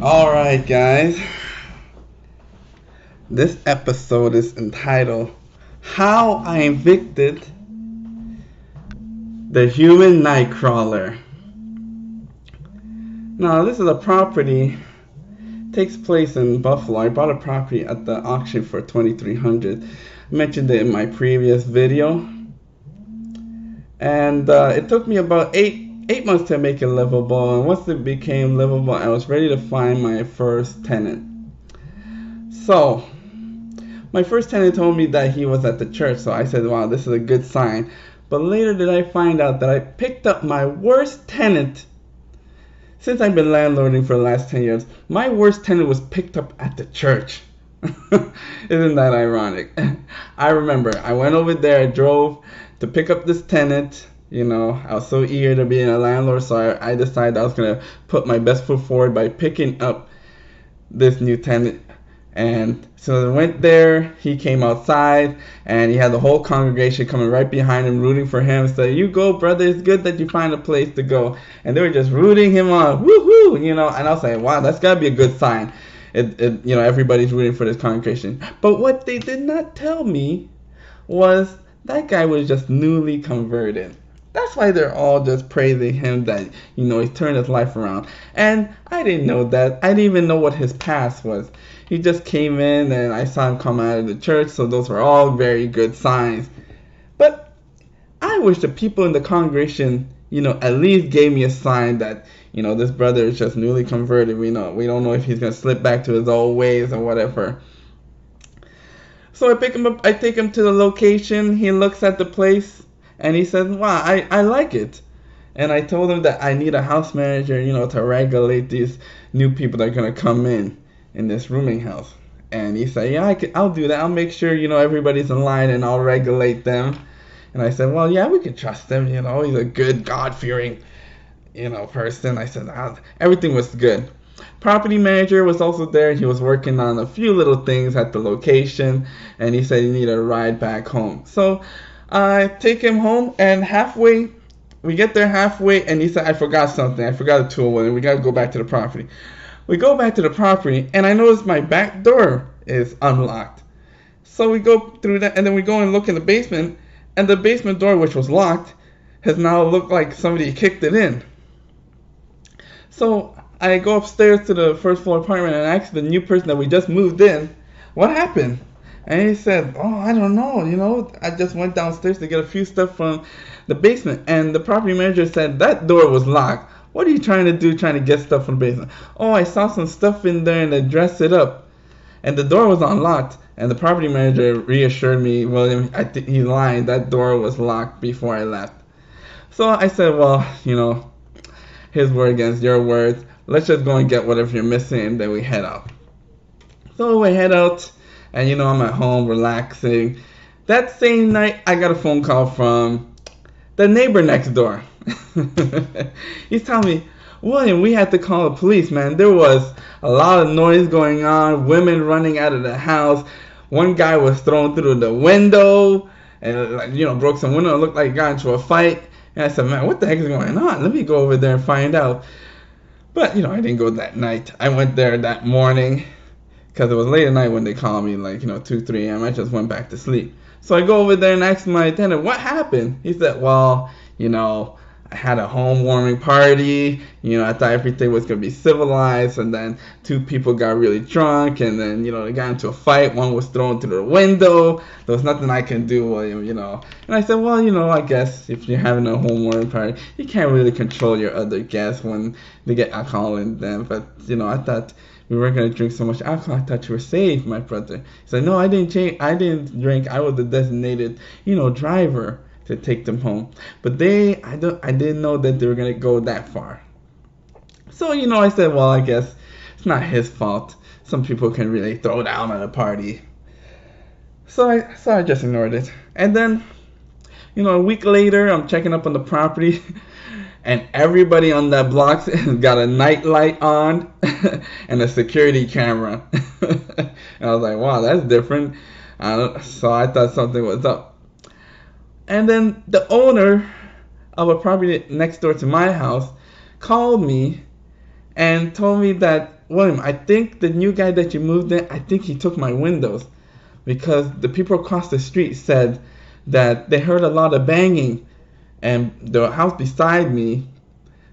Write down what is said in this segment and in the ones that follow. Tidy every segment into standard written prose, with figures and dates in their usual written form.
Alright, guys. This episode is entitled How I Evicted the Human Nightcrawler. Now, this is a property, takes place in Buffalo. I bought a property at the auction for $2,300. I mentioned it in my previous video. And it took me about eight months to make it livable, and once it became livable, I was ready to find my first tenant. So, my first tenant told me that he was at the church, so I said, wow, this is a good sign. But later did I find out that I picked up my worst tenant. Since I've been landlording for the last 10 years, my worst tenant was picked up at the church. Isn't that ironic? I remember, I went over there, I drove to pick up this tenant. You know, I was so eager to be a landlord, so I decided I was going to put my best foot forward by picking up this new tenant. And so I went there, he came outside, and he had the whole congregation coming right behind him, rooting for him, saying, you go, brother, it's good that you find a place to go. And they were just rooting him on, woohoo, you know, and I was like, wow, that's got to be a good sign. You know, everybody's rooting for this congregation. But what they did not tell me was that guy was just newly converted. That's why they're all just praising him that, you know, he's turned his life around. And I didn't know that. I didn't even know what his past was. He just came in and I saw him come out of the church, so those were all very good signs. But I wish the people in the congregation, you know, at least gave me a sign that, you know, this brother is just newly converted. We don't know if he's going to slip back to his old ways or whatever. So I pick him up, I take him to the location, he looks at the place, and he says, wow, I like it. And I told him that I need a house manager, you know, to regulate these new people that are going to come in this rooming house. And he said, yeah, I'll do that. I'll make sure, you know, everybody's in line and I'll regulate them. And I said, well, yeah, we can trust him. You know, he's a good, God-fearing, you know, person. I said, everything was good. Property manager was also there. He was working on a few little things at the location. And he said he needed a ride back home. So I take him home, and we get there halfway, and he said, I forgot something. I forgot a tool, and we got to go back to the property. We go back to the property, and I notice my back door is unlocked. So we go through that, and then we go and look in the basement, and the basement door, which was locked, has now looked like somebody kicked it in. So I go upstairs to the first floor apartment and ask the new person that we just moved in, what happened? And he said, oh, I don't know, you know, I just went downstairs to get a few stuff from the basement. And the property manager said, that door was locked. What are you trying to do, trying to get stuff from the basement? Oh, I saw some stuff in there and I dressed it up. And the door was unlocked. And the property manager reassured me, William, I think he's lying. That door was locked before I left. So I said, well, you know, his word against your words. Let's just go and get whatever you're missing, and then we head out. So we head out. And, you know, I'm at home relaxing. That same night, I got a phone call from the neighbor next door. He's telling me, William, we had to call the police, man. There was a lot of noise going on, women running out of the house. One guy was thrown through the window and, like, you know, broke some window. It looked like he got into a fight. And I said, man, what the heck is going on? Let me go over there and find out. But, you know, I didn't go that night. I went there that morning. Because it was late at night when they called me, like, you know, 2, 3 a.m. I just went back to sleep. So I go over there and ask my tenant, what happened? He said, well, you know, I had a home warming party. You know, I thought everything was going to be civilized. And then 2 people got really drunk. And then, you know, they got into a fight. One was thrown through the window. There was nothing I can do, William, you know. And I said, well, you know, I guess if you're having a home warming party, you can't really control your other guests when they get alcohol in them. But, you know, I thought we weren't going to drink so much alcohol. I thought you were safe, my brother. He said, no, I didn't drink. I was the designated, you know, driver to take them home. But I didn't know that they were going to go that far. So, you know, I said, well, I guess it's not his fault. Some people can really throw down at a party. So I just ignored it. And then, you know, a week later, I'm checking up on the property. And everybody on that block got a night light on and a security camera. And I was like, wow, that's different. So I thought something was up. And then the owner of a property next door to my house called me and told me that William, I think the new guy that you moved in, I think he took my windows. Because the people across the street said that they heard a lot of banging. And the house beside me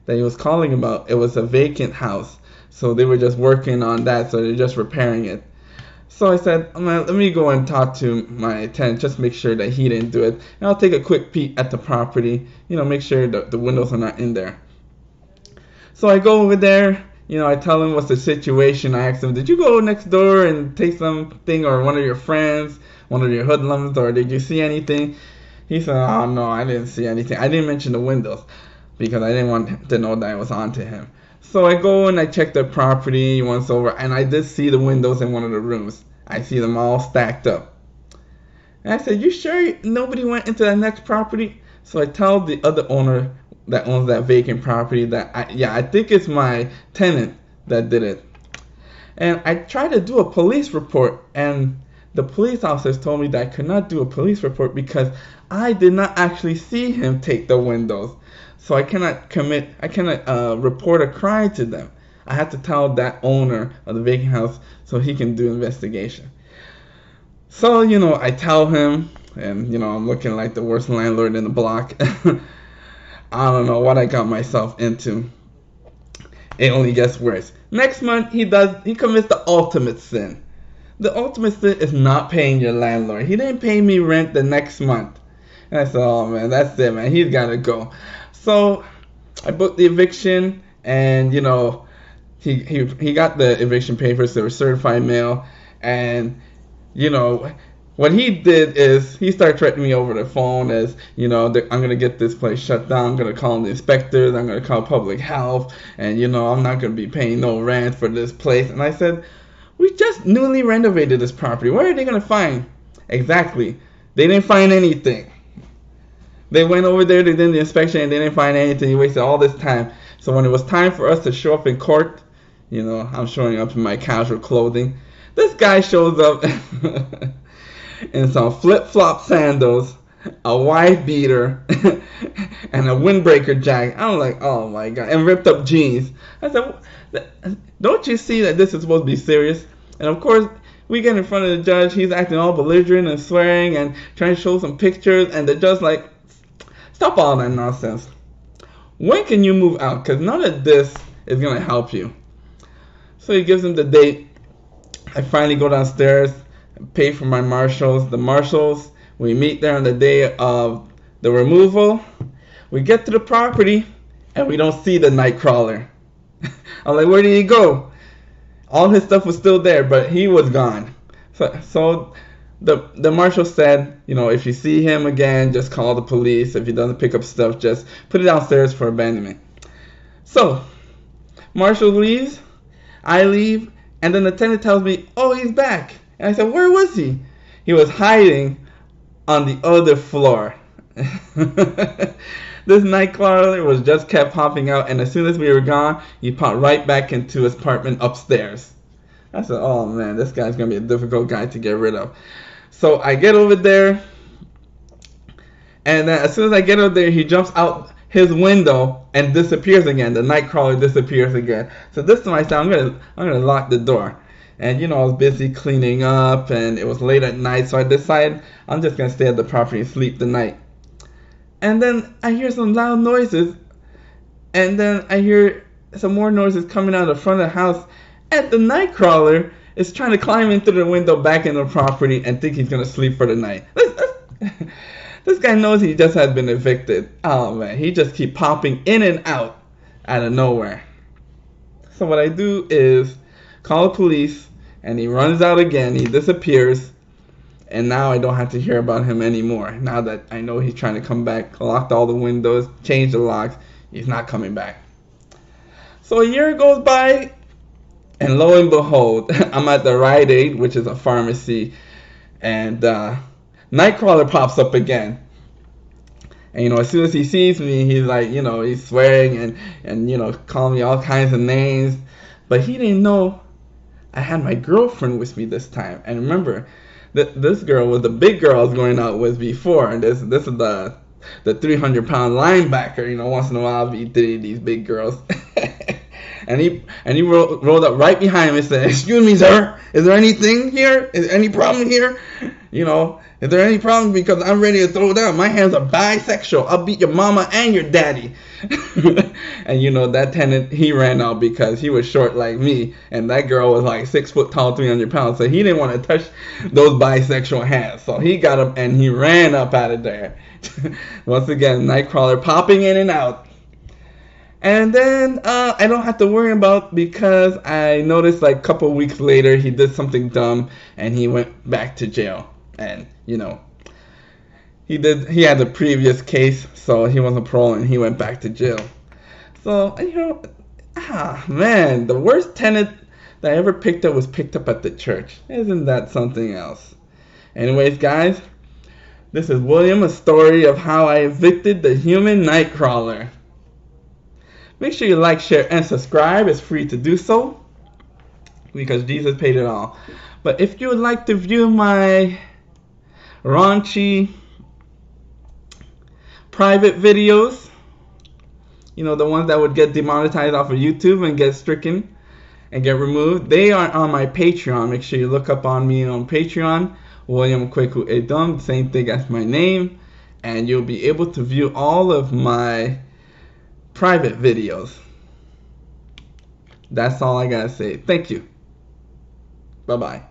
that he was calling about, it was a vacant house. So they were just working on that, so they're just repairing it. So I said, let me go and talk to my tenant, just make sure that he didn't do it. And I'll take a quick peek at the property, make sure that the windows are not in there. So I go over there, I tell him what's the situation. I ask him, did you go next door and take something, or one of your friends, one of your hoodlums, or did you see anything? He said, oh no, I didn't see anything. I didn't mention the windows because I didn't want him to know that I was on to him. So I go and I check the property once over, and I did see the windows in one of the rooms. I see them all stacked up. And I said, you sure nobody went into that next property? So I tell the other owner that owns that vacant property that, I think it's my tenant that did it. And I tried to do a police report, and the police officers told me that I could not do a police report because I did not actually see him take the windows. So I cannot report a crime to them. I have to tell that owner of the vacant house so he can do investigation. So, I tell him, and, I'm looking like the worst landlord in the block. I don't know what I got myself into. It only gets worse. Next month, he commits the ultimate sin. The ultimate sin is not paying your landlord. He didn't pay me rent the next month. And I said, oh man, that's it, man. He's got to go. So I booked the eviction, and he got the eviction papers. They were certified mail, and what he did is he started threatening me over the phone as I'm gonna get this place shut down. I'm gonna call the inspectors. I'm gonna call public health, and I'm not gonna be paying no rent for this place. And I said, we just newly renovated this property. What are they gonna find? Exactly, they didn't find anything. They went over there, they did the inspection, and they didn't find anything. He wasted all this time. So when it was time for us to show up in court, I'm showing up in my casual clothing. This guy shows up in some flip-flop sandals, a white beater, and a windbreaker jacket. I'm like, oh my God, and ripped up jeans. I said, don't you see that this is supposed to be serious? And of course, we get in front of the judge. He's acting all belligerent and swearing and trying to show some pictures, and the judge's like, stop all that nonsense. When can you move out? Because none of this is going to help you. So he gives him the date. I finally go downstairs, pay for my marshals. The marshals, we meet there on the day of the removal. We get to the property, and we don't see the Nightcrawler. I'm like, where did he go? All his stuff was still there, but he was gone. So the marshal said, if you see him again, just call the police. If he doesn't pick up stuff, just put it downstairs for abandonment. So marshal leaves, I leave, and then the tenant tells me, oh, he's back. And I said, where was he? He was hiding on the other floor. This Nightcrawler was just kept popping out, and as soon as we were gone, he popped right back into his apartment upstairs. I said, oh man, this guy's going to be a difficult guy to get rid of. So I get over there, and then as soon as I get over there, he jumps out his window and disappears again. The Nightcrawler disappears again. So this time I said, I'm gonna lock the door. And I was busy cleaning up, and it was late at night, so I decided I'm just gonna stay at the property and sleep the night. And then I hear some loud noises, and then I hear some more noises coming out of the front of the house, and the Nightcrawler is trying to climb into the window back in the property and think he's gonna sleep for the night. This guy knows he just had been evicted. Oh man, he just keep popping in and out of nowhere. So what I do is call the police, and he runs out again. He disappears, and now I don't have to hear about him anymore. Now that I know he's trying to come back, locked all the windows, changed the locks, he's not coming back. So a year goes by, and lo and behold, I'm at the Rite Aid, which is a pharmacy, and Nightcrawler pops up again. And as soon as he sees me, he's like, he's swearing and calling me all kinds of names. But he didn't know I had my girlfriend with me this time. And remember, this girl was the big girl I was going out with before. And this is the 300-pound linebacker. Once in a while I'll be dating these big girls. and he rolled up right behind him and said, "Excuse me, sir, is there anything here? Is there any problem here? You know, is there any problem? Because I'm ready to throw down. My hands are bisexual. I'll beat your mama and your daddy." And you know, that tenant, he ran out because he was short like me, and that girl was like 6 foot tall, 300 pounds. So he didn't want to touch those bisexual hands. So he got up and he ran up out of there. Once again, Nightcrawler popping in and out. And then I don't have to worry about, because I noticed like a couple weeks later he did something dumb and he went back to jail. And you know, he had a previous case, so he wasn't parole and he went back to jail. So you know, man, the worst tenant that I ever picked up was picked up at the church. Isn't that something else? Anyways, guys, this is William, a story of how I evicted the human Nightcrawler. Make sure you like, share, and subscribe. It's free to do so, because Jesus paid it all. But if you would like to view my raunchy private videos, you know, the ones that would get demonetized off of YouTube and get stricken and get removed, they are on my Patreon. Make sure you look up on me on Patreon, William Kweku Edom, same thing as my name, and you'll be able to view all of my private videos. That's all I gotta say. Thank you. Bye-bye.